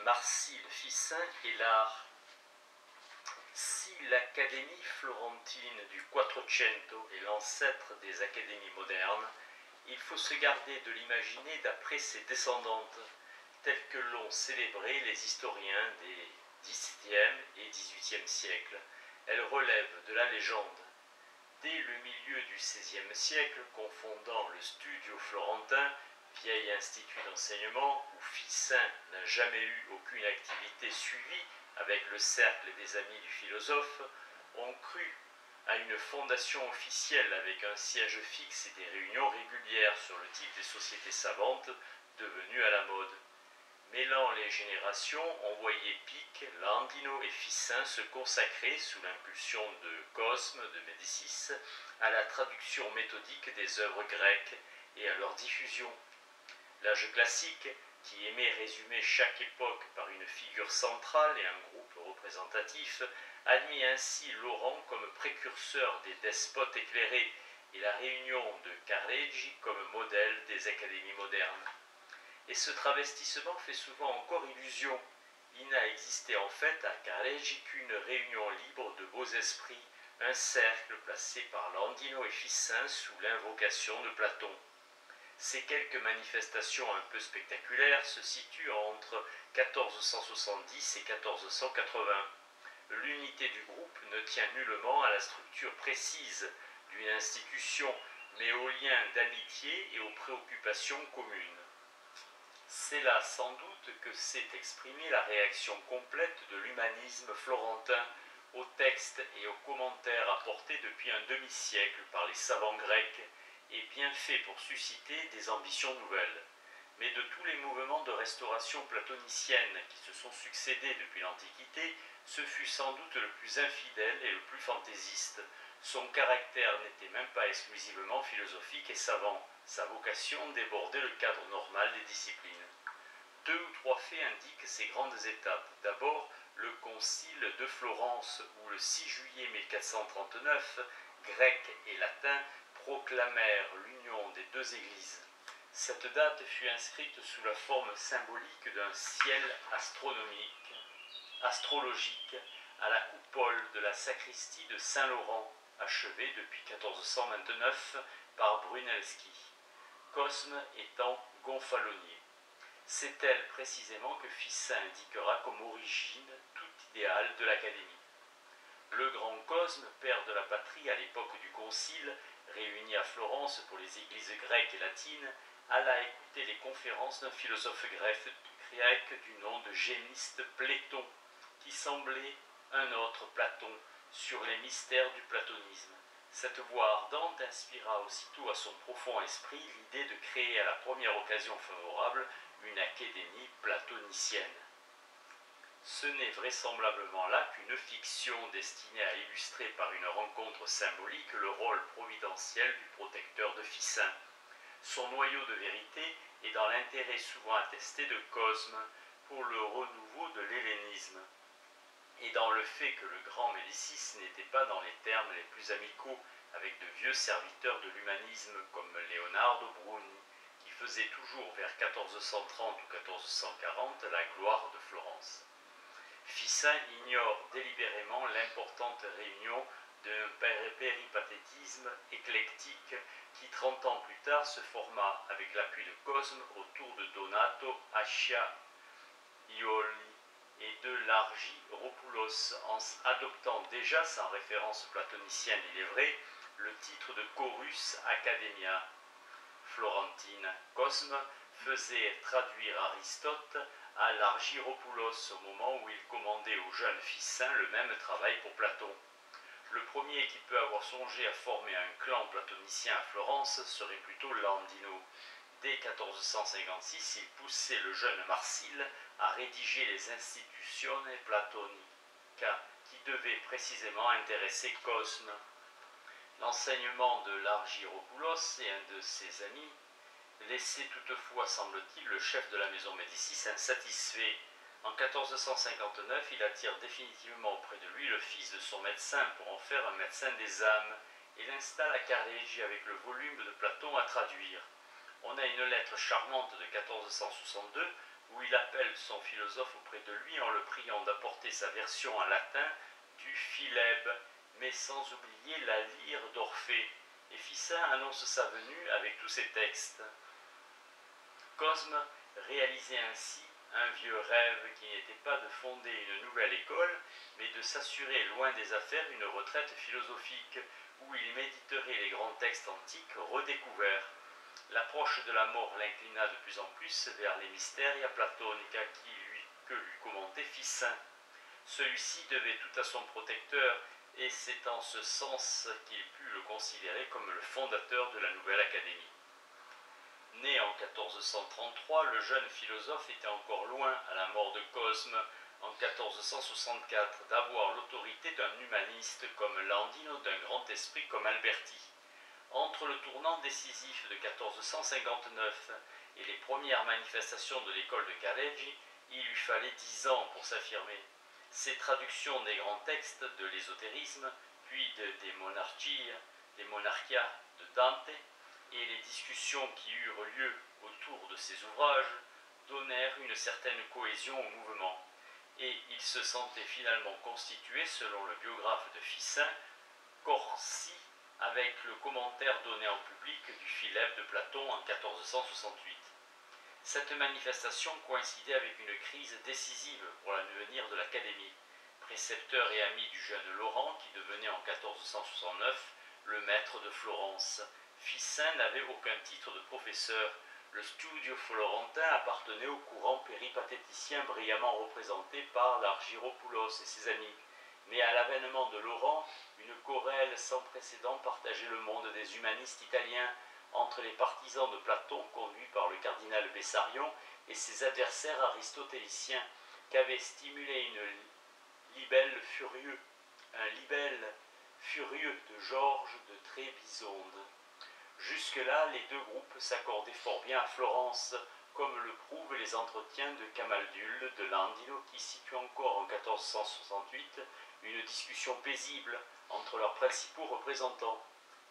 Marsile, Ficin et l'art. Si l'Académie florentine du Quattrocento est l'ancêtre des académies modernes, il faut se garder de l'imaginer d'après ses descendantes, telles que l'ont célébré les historiens des XVIIe et XVIIIe siècles. Elles relèvent de la légende. Dès le milieu du XVIe siècle, confondant le studio florentin, vieil institut d'enseignement où Ficin n'a jamais eu aucune activité suivie avec le cercle des amis du philosophe, on crut à une fondation officielle avec un siège fixe et des réunions régulières sur le type des sociétés savantes devenues à la mode. Mêlant les générations, on voyait Pic, Landino et Ficin se consacrer, sous l'impulsion de Cosme de Médicis, à la traduction méthodique des œuvres grecques et à leur diffusion. L'âge classique, qui aimait résumer chaque époque par une figure centrale et un groupe représentatif, admit ainsi Laurent comme précurseur des despotes éclairés et la réunion de Careggi comme modèle des académies modernes. Et ce travestissement fait souvent encore illusion. Il n'a existé en fait à Careggi qu'une réunion libre de beaux esprits, un cercle placé par Landino et Ficin sous l'invocation de Platon. Ces quelques manifestations un peu spectaculaires se situent entre 1470 et 1480. L'unité du groupe ne tient nullement à la structure précise d'une institution, mais aux liens d'amitié et aux préoccupations communes. C'est là sans doute que s'est exprimée la réaction complète de l'humanisme florentin aux textes et aux commentaires apportés depuis un demi-siècle par les savants grecs, et bien fait pour susciter des ambitions nouvelles. Mais de tous les mouvements de restauration platonicienne qui se sont succédés depuis l'Antiquité, ce fut sans doute le plus infidèle et le plus fantaisiste. Son caractère n'était même pas exclusivement philosophique et savant. Sa vocation débordait le cadre normal des disciplines. 2 ou 3 faits indiquent ces grandes étapes. D'abord, le concile de Florence, où le 6 juillet 1439, Grecs et latins proclamèrent l'union des deux églises. Cette date fut inscrite sous la forme symbolique d'un ciel astrologique à la coupole de la sacristie de Saint-Laurent, achevée depuis 1429 par Brunelleschi, Cosme étant gonfalonier. C'est elle précisément que Ficin indiquera comme origine tout idéal de l'Académie. Le grand Cosme, père de la patrie à l'époque du concile, réuni à Florence pour les églises grecques et latines, alla écouter les conférences d'un philosophe grec du nom de Gémiste Pléton, qui semblait un autre Platon, sur les mystères du platonisme. Cette voix ardente inspira aussitôt à son profond esprit l'idée de créer à la première occasion favorable une académie platonicienne. Ce n'est vraisemblablement là qu'une fiction destinée à illustrer par une rencontre symbolique le rôle providentiel du protecteur de Ficin. Son noyau de vérité est dans l'intérêt souvent attesté de Cosme pour le renouveau de l'hellénisme, et dans le fait que le grand Médicis n'était pas dans les termes les plus amicaux avec de vieux serviteurs de l'humanisme comme Leonardo Bruni, qui faisait toujours vers 1430 ou 1440 la gloire de Florence. Ficin ignore délibérément l'importante réunion d'un péripatétisme éclectique qui 30 ans plus tard se forma avec l'appui de Cosme autour de Donato Acciaiuoli et de l'Argyropoulos, en adoptant déjà, sans référence platonicienne il est vrai, le titre de Chorus Academia Florentina. Cosme faisait traduire Aristote à l'Argyropoulos au moment où il commandait au jeune Ficin le même travail pour Platon. Le premier qui peut avoir songé à former un clan platonicien à Florence serait plutôt Landino. Dès 1456, il poussait le jeune Marsile à rédiger les Institutiones Platonica, qui devaient précisément intéresser Cosme. L'enseignement de l'Argyropoulos et un de ses amis laissait toutefois, semble-t-il, le chef de la maison Médicis insatisfait. En 1459, il attire définitivement auprès de lui le fils de son médecin pour en faire un médecin des âmes et l'installe à Careggi avec le volume de Platon à traduire. On a une lettre charmante de 1462 où il appelle son philosophe auprès de lui en le priant d'apporter sa version en latin du Philèbe, mais sans oublier la lyre d'Orphée. Et Ficin annonce sa venue avec tous ses textes. Cosme réalisait ainsi un vieux rêve qui n'était pas de fonder une nouvelle école, mais de s'assurer loin des affaires une retraite philosophique, où il méditerait les grands textes antiques redécouverts. L'approche de la mort l'inclina de plus en plus vers les Mysteria Platonica que lui commentait Ficin. Celui-ci devait tout à son protecteur, et c'est en ce sens qu'il put le considérer comme le fondateur de la nouvelle académie. Né en 1433, le jeune philosophe était encore loin, à la mort de Cosme en 1464, d'avoir l'autorité d'un humaniste comme Landino, d'un grand esprit comme Alberti. Entre le tournant décisif de 1459 et les premières manifestations de l'école de Careggi, il lui fallait 10 ans pour s'affirmer. Ses traductions des grands textes de l'ésotérisme, puis des Monarchias de Dante, et les discussions qui eurent lieu autour de ces ouvrages donnèrent une certaine cohésion au mouvement, et il se sentait finalement constitué, selon le biographe de Ficin, Corsi, avec le commentaire donné en public du Philèbe de Platon en 1468. Cette manifestation coïncidait avec une crise décisive pour l'avenir de l'Académie. Précepteur et ami du jeune Laurent, qui devenait en 1469 le maître de Florence, Ficin n'avait aucun titre de professeur. Le studio florentin appartenait au courant péripatéticien brillamment représenté par l'Argyropoulos et ses amis. Mais à l'avènement de Laurent, une querelle sans précédent partageait le monde des humanistes italiens entre les partisans de Platon conduits par le cardinal Bessarion et ses adversaires aristotéliciens qu'avait stimulé un libelle furieux de Georges de Trébizonde. Jusque-là, les deux groupes s'accordaient fort bien à Florence, comme le prouvent les entretiens de Camaldule de Landino qui situent encore en 1468 une discussion paisible entre leurs principaux représentants.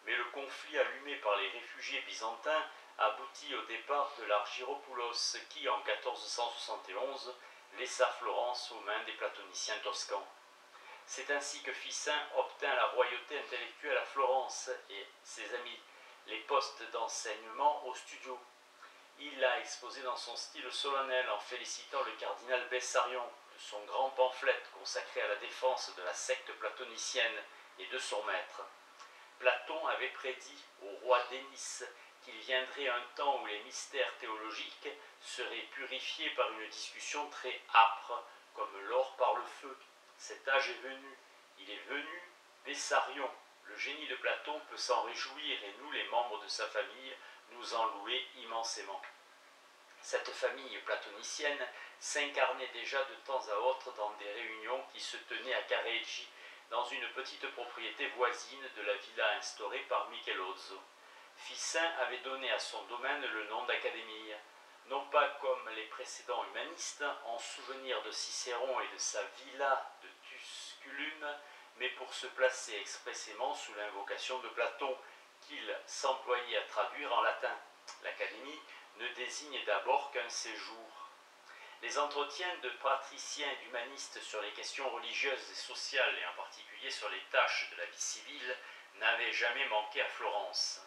Mais le conflit allumé par les réfugiés byzantins aboutit au départ de l'Argyropoulos qui, en 1471, laissa Florence aux mains des platoniciens toscans. C'est ainsi que Ficin obtint la royauté intellectuelle à Florence et ses amis les postes d'enseignement au studio. Il l'a exposé dans son style solennel en félicitant le cardinal Bessarion de son grand pamphlet consacré à la défense de la secte platonicienne et de son maître. Platon avait prédit au roi Dénis qu'il viendrait un temps où les mystères théologiques seraient purifiés par une discussion très âpre, comme l'or par le feu. Cet âge est venu. Il est venu, Bessarion. Le génie de Platon peut s'en réjouir et nous, les membres de sa famille, nous en louer immensément. Cette famille platonicienne s'incarnait déjà de temps à autre dans des réunions qui se tenaient à Careggi, dans une petite propriété voisine de la villa instaurée par Michelozzo. Ficin avait donné à son domaine le nom d'Académie, non pas comme les précédents humanistes, en souvenir de Cicéron et de sa villa de Tusculum, mais pour se placer expressément sous l'invocation de Platon, qu'il s'employait à traduire en latin. L'Académie ne désigne d'abord qu'un séjour. Les entretiens de patriciens et d'humanistes sur les questions religieuses et sociales, et en particulier sur les tâches de la vie civile, n'avaient jamais manqué à Florence.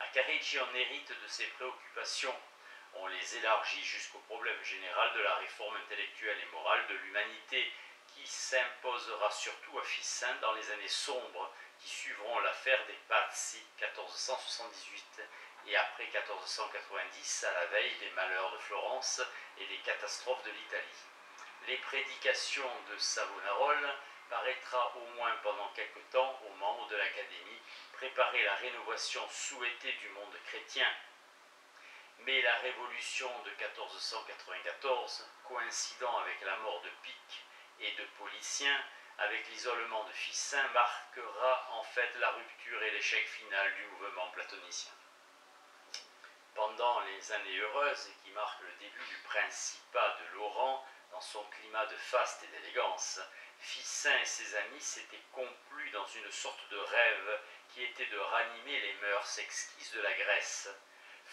À Careggi, on hérite de ses préoccupations. On les élargit jusqu'au problème général de la réforme intellectuelle et morale de l'humanité, qui s'imposera surtout à Ficin dans les années sombres qui suivront l'affaire des Pazzi 1478 et après 1490 à la veille des malheurs de Florence et des catastrophes de l'Italie. Les prédications de Savonarola paraîtra au moins pendant quelque temps aux membres de l'Académie préparer la rénovation souhaitée du monde chrétien. Mais la révolution de 1494, coïncidant avec la mort de Pic et de Policien, avec l'isolement de Ficin, marquera en fait la rupture et l'échec final du mouvement platonicien. Pendant les années heureuses qui marquent le début du principat de Laurent, dans son climat de faste et d'élégance, Ficin et ses amis s'étaient complus dans une sorte de rêve qui était de ranimer les mœurs exquises de la Grèce.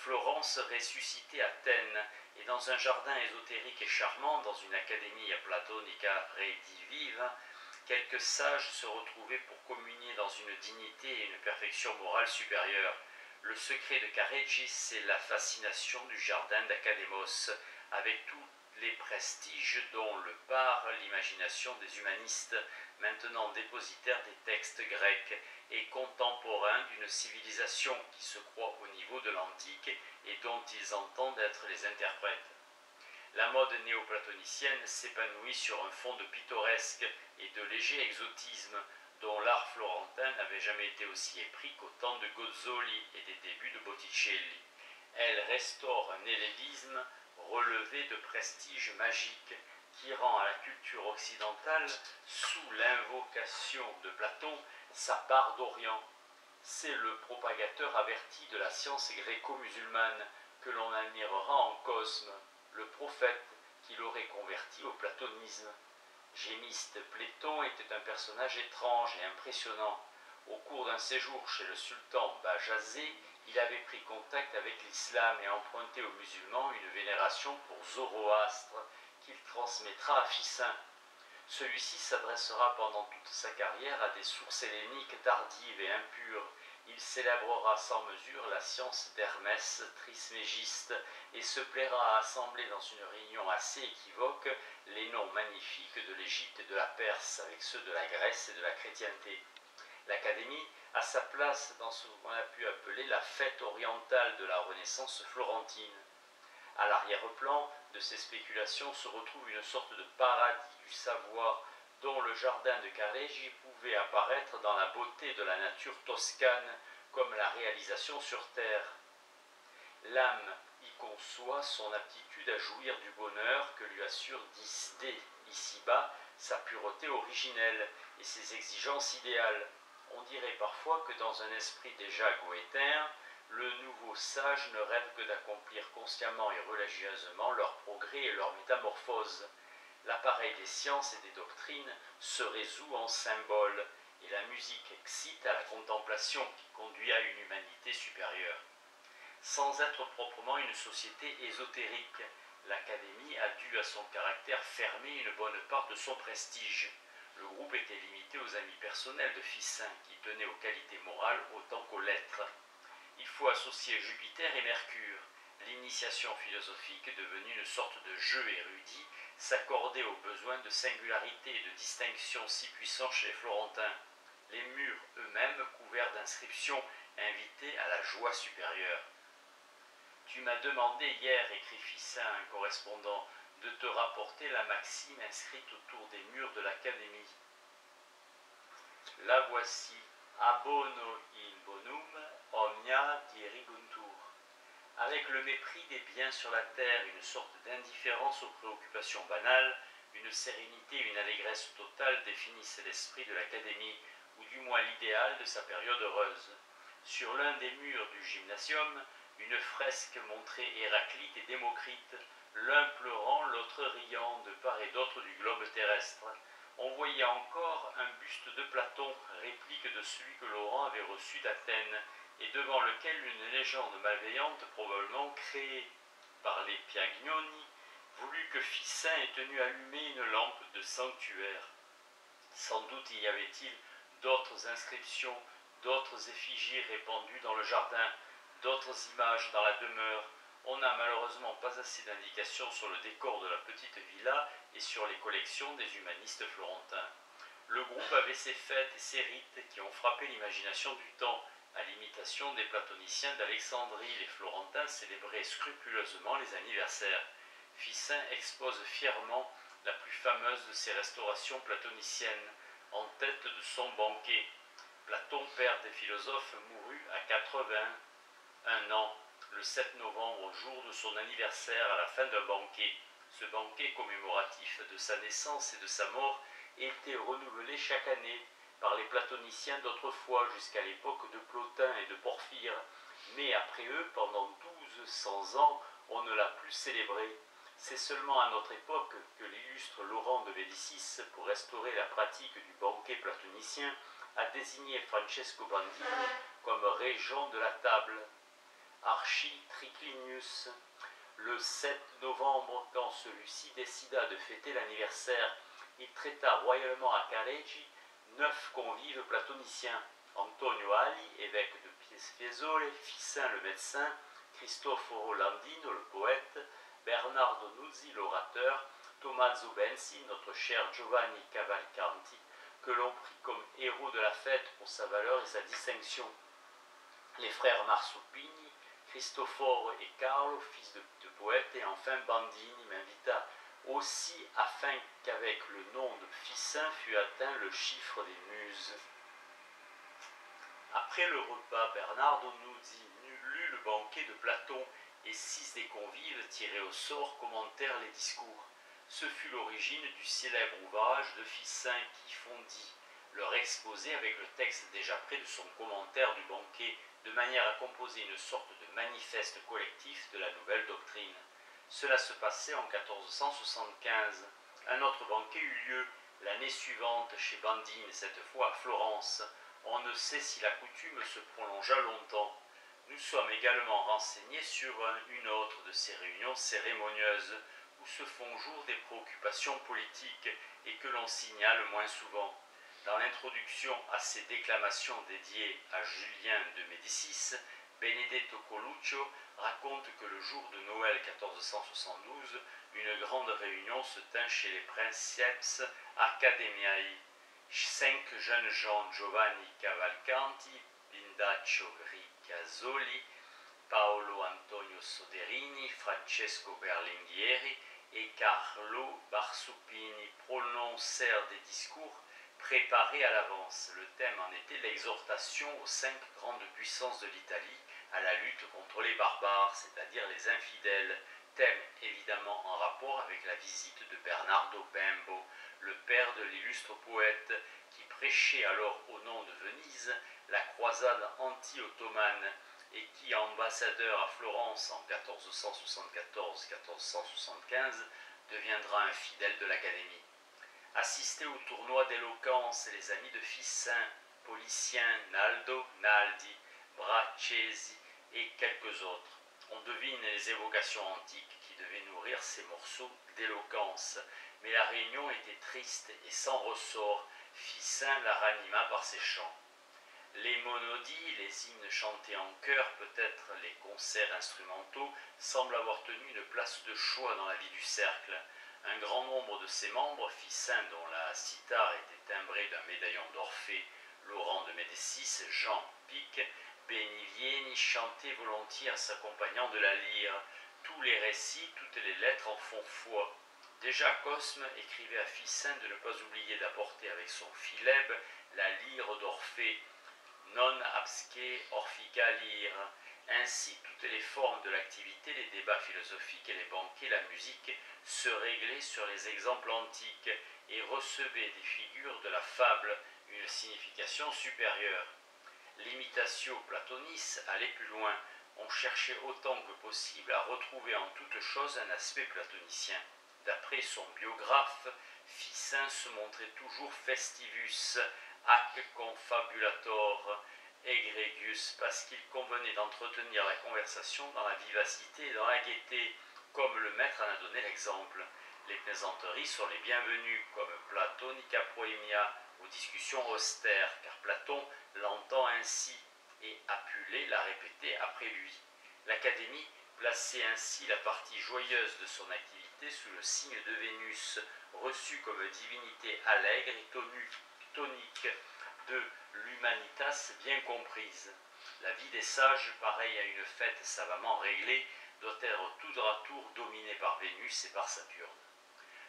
Florence ressuscitait Athènes, et dans un jardin ésotérique et charmant, dans une académie platonica rediviva, quelques sages se retrouvaient pour communier dans une dignité et une perfection morale supérieure. Le secret de Caregis, c'est la fascination du jardin d'Académos, avec tous les prestiges dont le part l'imagination des humanistes, maintenant dépositaires des textes grecs et contemporains d'une civilisation qui se croit au niveau de l'antique et dont ils entendent être les interprètes. La mode néoplatonicienne s'épanouit sur un fond de pittoresque et de léger exotisme dont l'art florentin n'avait jamais été aussi épris qu'au temps de Gozzoli et des débuts de Botticelli. Elle restaure un hellénisme relevé de prestige magique qui rend à la culture occidentale, sous l'invocation de Platon, sa part d'Orient. C'est le propagateur averti de la science gréco-musulmane que l'on admirera en Cosme, le prophète qui l'aurait converti au platonisme. Gémiste Pléthon était un personnage étrange et impressionnant. Au cours d'un séjour chez le sultan Bajazet, il avait pris contact avec l'islam et emprunté aux musulmans une vénération pour Zoroastre qu'il transmettra à Ficin. Celui-ci s'adressera pendant toute sa carrière à des sources helléniques tardives et impures. Il célébrera sans mesure la science d'Hermès Trismégiste et se plaira à assembler dans une réunion assez équivoque les noms magnifiques de l'Égypte et de la Perse avec ceux de la Grèce et de la chrétienté. L'Académie a sa place dans ce qu'on a pu appeler la fête orientale de la Renaissance florentine. À l'arrière-plan de ces spéculations se retrouve une sorte de paradis du savoir dont le jardin de Careggi pouvait apparaître dans la beauté de la nature toscane comme la réalisation sur terre. L'âme y conçoit son aptitude à jouir du bonheur que lui assure dès ici-bas sa pureté originelle et ses exigences idéales. On dirait parfois que dans un esprit déjà goétain, le nouveau sage ne rêve que d'accomplir consciemment et religieusement leur progrès et leur métamorphose. L'appareil des sciences et des doctrines se résout en symboles, et la musique excite à la contemplation qui conduit à une humanité supérieure. Sans être proprement une société ésotérique, l'Académie a dû à son caractère fermé une bonne part de son prestige. Le groupe était limité aux amis personnels de Ficin, qui tenaient aux qualités morales autant qu'aux lettres. Il faut associer Jupiter et Mercure. L'initiation philosophique, devenue une sorte de jeu érudit, s'accordait aux besoins de singularité et de distinction si puissants chez les Florentins. Les murs eux-mêmes, couverts d'inscriptions, invitaient à la joie supérieure. Tu m'as demandé hier, écrit Ficin à un correspondant, de te rapporter la maxime inscrite autour des murs de l'Académie. La voici. Abono in bonum omnia diriguntur. Avec le mépris des biens sur la terre, une sorte d'indifférence aux préoccupations banales, une sérénité et une allégresse totale définissaient l'esprit de l'Académie, ou du moins l'idéal de sa période heureuse. Sur l'un des murs du gymnasium, une fresque montrait Héraclite et Démocrite, l'un pleurant, l'autre riant de part et d'autre du globe terrestre. On voyait encore un buste de Platon, réplique de celui que Laurent avait reçu d'Athènes, et devant lequel une légende malveillante, probablement créée par les Piagnoni, voulut que Ficin ait tenu allumée une lampe de sanctuaire. Sans doute y avait-il d'autres inscriptions, d'autres effigies répandues dans le jardin, d'autres images dans la demeure. On n'a malheureusement pas assez d'indications sur le décor de la petite villa et sur les collections des humanistes florentins. Le groupe avait ses fêtes et ses rites qui ont frappé l'imagination du temps. À l'imitation des platoniciens d'Alexandrie, les Florentins célébraient scrupuleusement les anniversaires. Ficin expose fièrement la plus fameuse de ces restaurations platoniciennes, en tête de son banquet. Platon, père des philosophes, mourut à 81 ans, le 7 novembre, jour de son anniversaire, à la fin d'un banquet. Ce banquet commémoratif de sa naissance et de sa mort était renouvelé chaque année par les platoniciens d'autrefois jusqu'à l'époque de Plotin et de Porphyre, mais après eux, pendant 1200 ans, on ne l'a plus célébré. C'est seulement à notre époque que l'illustre Laurent de Médicis, pour restaurer la pratique du banquet platonicien, a désigné Francesco Bandini comme régent de la table. Architriclinius. Le 7 novembre, quand celui-ci décida de fêter l'anniversaire, il traita royalement à Careggi 9 convives platoniciens: Antonio Ali, évêque de Fiesole, Ficin le médecin, Cristoforo Landino le poète, Bernardo Nuzzi l'orateur, Tommaso Bensi, notre cher Giovanni Cavalcanti, que l'on prit comme héros de la fête pour sa valeur et sa distinction, les frères Marsupini, Cristoforo et Carlo, fils de poète, et enfin Bandini m'invita aussi afin qu'avec le nom de Ficin fût atteint le chiffre des muses. Après le repas, Bernardo Nuzzi lut le banquet de Platon et 6 des convives tirés au sort commentèrent les discours. Ce fut l'origine du célèbre ouvrage de Ficin qui fondit leur exposé avec le texte déjà prêt de son commentaire du banquet, de manière à composer une sorte de manifeste collectif de la nouvelle doctrine. Cela se passait en 1475. Un autre banquet eut lieu l'année suivante chez Bandini, cette fois à Florence. On ne sait si la coutume se prolongea longtemps. Nous sommes également renseignés sur une autre de ces réunions cérémonieuses où se font jour des préoccupations politiques et que l'on signale moins souvent. Dans l'introduction à ces déclamations dédiées à Julien de Médicis, Benedetto Coluccio raconte que le jour de Noël 1472, une grande réunion se tint chez les Princeps Academiae. 5 jeunes gens, Giovanni Cavalcanti, Bindaccio Ricasoli, Paolo Antonio Soderini, Francesco Berlinghieri et Carlo Barsupini prononcèrent des discours préparés à l'avance. Le thème en était l'exhortation aux 5 grandes puissances de l'Italie à la lutte contre les barbares, c'est-à-dire les infidèles, thème évidemment en rapport avec la visite de Bernardo Bembo, le père de l'illustre poète, qui prêchait alors au nom de Venise la croisade anti-ottomane et qui, ambassadeur à Florence en 1474-1475, deviendra un fidèle de l'Académie. Assister au tournoi d'éloquence les amis de Ficin, Policien, Naldo, Naldi, Braccesi et quelques autres. On devine les évocations antiques qui devaient nourrir ces morceaux d'éloquence. Mais la réunion était triste et sans ressort. Ficin la ranima par ses chants. Les monodies, les hymnes chantés en chœur, peut-être les concerts instrumentaux, semblent avoir tenu une place de choix dans la vie du cercle. Un grand nombre de ses membres, Ficin dont la cithare était timbrée d'un médaillon d'Orphée, Laurent de Médicis, Jean Pic, Benivieni chantaient volontiers en s'accompagnant de la lyre. Tous les récits, toutes les lettres en font foi. Déjà Cosme écrivait à Ficin de ne pas oublier d'apporter avec son Philèbe la lyre d'Orphée, non absque orfica lyre. Ainsi, toutes les formes de l'activité, les débats philosophiques et les banquets, la musique, se réglaient sur les exemples antiques et recevaient des figures de la fable une signification supérieure. L'imitatio Platonis allait plus loin. On cherchait autant que possible à retrouver en toute chose un aspect platonicien. D'après son biographe, Ficin se montrait toujours festivus, ac confabulator, egregius, parce qu'il convenait d'entretenir la conversation dans la vivacité et dans la gaieté, comme le maître en a donné l'exemple. Les plaisanteries sont les bienvenues, comme Platonica proemia, aux discussions austères, car Platon l'entend ainsi et a pu la répéter après lui. L'Académie plaçait ainsi la partie joyeuse de son activité sous le signe de Vénus, reçue comme divinité allègre et tonique de l'humanitas bien comprise. La vie des sages, pareille à une fête savamment réglée, doit être tour à tour dominée par Vénus et par Saturne.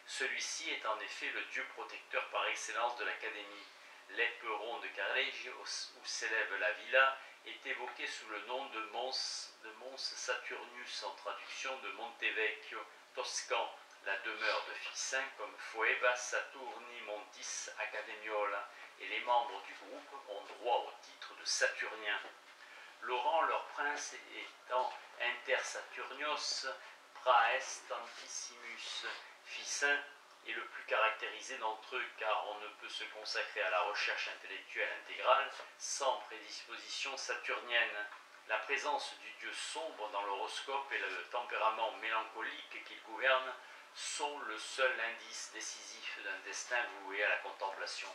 Celui-ci est en effet le dieu protecteur par excellence de l'Académie. L'éperon de Careggi, où s'élève la villa, est évoqué sous le nom de Mons Saturnius, en traduction de Montevecchio, toscan, la demeure de Ficin, comme Foeva Saturni Montis Academiola, et les membres du groupe ont droit au titre de Saturniens. Laurent, leur prince, étant inter Saturnios, praestantissimus. Ficin est le plus caractérisé d'entre eux, car on ne peut se consacrer à la recherche intellectuelle intégrale sans prédisposition saturnienne. La présence du dieu sombre dans l'horoscope et le tempérament mélancolique qu'il gouverne sont le seul indice décisif d'un destin voué à la contemplation.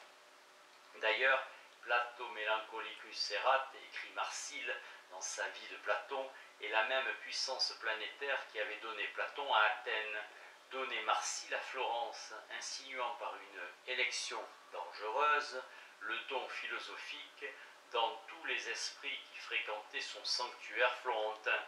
D'ailleurs, Plato Melancholicus erat, écrit Marsile dans sa vie de Platon, est la même puissance planétaire qui avait donné Platon à Athènes, donné Marsile à Florence, insinuant par une élection dangereuse le don philosophique dans tous les esprits qui fréquentaient son sanctuaire florentin.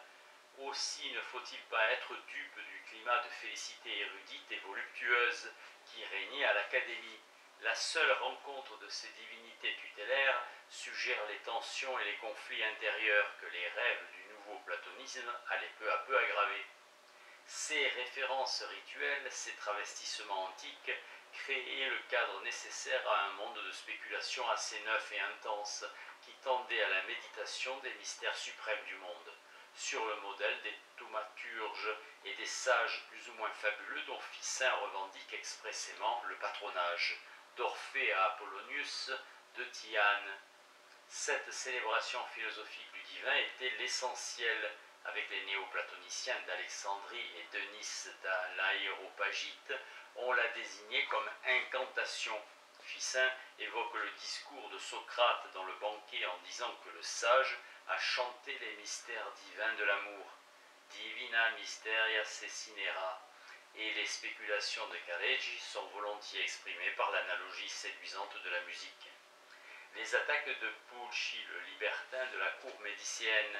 Aussi ne faut-il pas être dupe du climat de félicité érudite et voluptueuse qui régnait à l'Académie. La seule rencontre de ces divinités tutélaires suggère les tensions et les conflits intérieurs que les rêves du nouveau platonisme allaient peu à peu aggraver. Ces références rituelles, ces travestissements antiques, créaient le cadre nécessaire à un monde de spéculation assez neuf et intense, qui tendait à la méditation des mystères suprêmes du monde, sur le modèle des thaumaturges et des sages plus ou moins fabuleux dont Ficin revendique expressément le patronage, d'Orphée à Apollonius, de Diane. Cette célébration philosophique du divin était l'essentiel. Avec les néoplatoniciens d'Alexandrie et Denis de l'Aéropagite, on l'a désigné comme incantation. Ficin évoque le discours de Socrate dans le banquet en disant que le sage a chanté les mystères divins de l'amour, Divina Mysteria Secinera, et les spéculations de Careggi sont volontiers exprimées par l'analogie séduisante de la musique. Les attaques de Pulci, le libertin de la cour médicienne,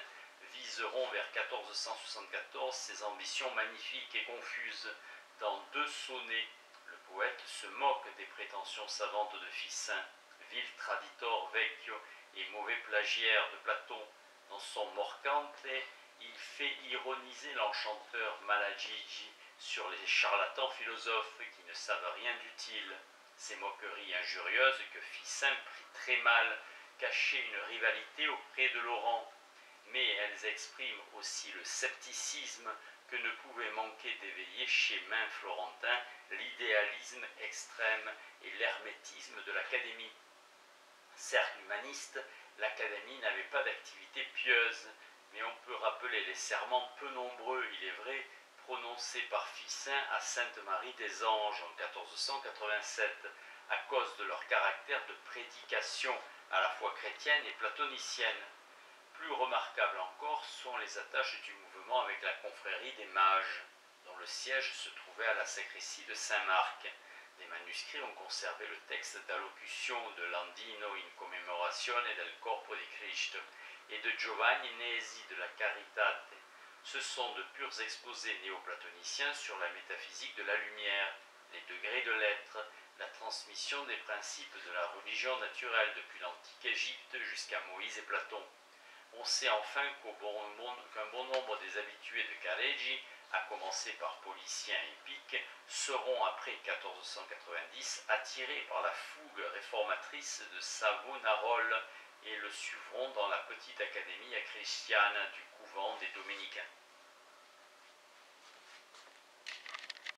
viseront vers 1474 ses ambitions magnifiques et confuses. Dans deux sonnets, le poète se moque des prétentions savantes de Ficin, vil traditor vecchio et mauvais plagiaire de Platon. Dans son Morcante, il fait ironiser l'enchanteur Malagigi sur les charlatans philosophes qui ne savent rien d'utile. Ces moqueries injurieuses que Ficin prit très mal cachaient une rivalité auprès de Laurent, mais elles expriment aussi le scepticisme que ne pouvait manquer d'éveiller chez maints Florentins l'idéalisme extrême et l'hermétisme de l'Académie. Cercle humaniste, l'Académie n'avait pas d'activité pieuse, mais on peut rappeler les serments peu nombreux, il est vrai, prononcés par Ficin à Sainte-Marie des Anges en 1487, à cause de leur caractère de prédication à la fois chrétienne et platonicienne. Plus remarquables encore sont les attaches du mouvement avec la confrérie des mages, dont le siège se trouvait à la sacristie de Saint-Marc. Des manuscrits ont conservé le texte d'allocution de Landino in commemoratione del corpo di Cristo et de Giovanni Nesi de la Caritate. Ce sont de purs exposés néoplatoniciens sur la métaphysique de la lumière, les degrés de l'être, la transmission des principes de la religion naturelle depuis l'antique Égypte jusqu'à Moïse et Platon. On sait enfin qu'un bon nombre des habitués de Careggi, à commencer par Policien et Pic, seront après 1490 attirés par la fougue réformatrice de Savonarola et le suivront dans la petite académie christiane du couvent des Dominicains.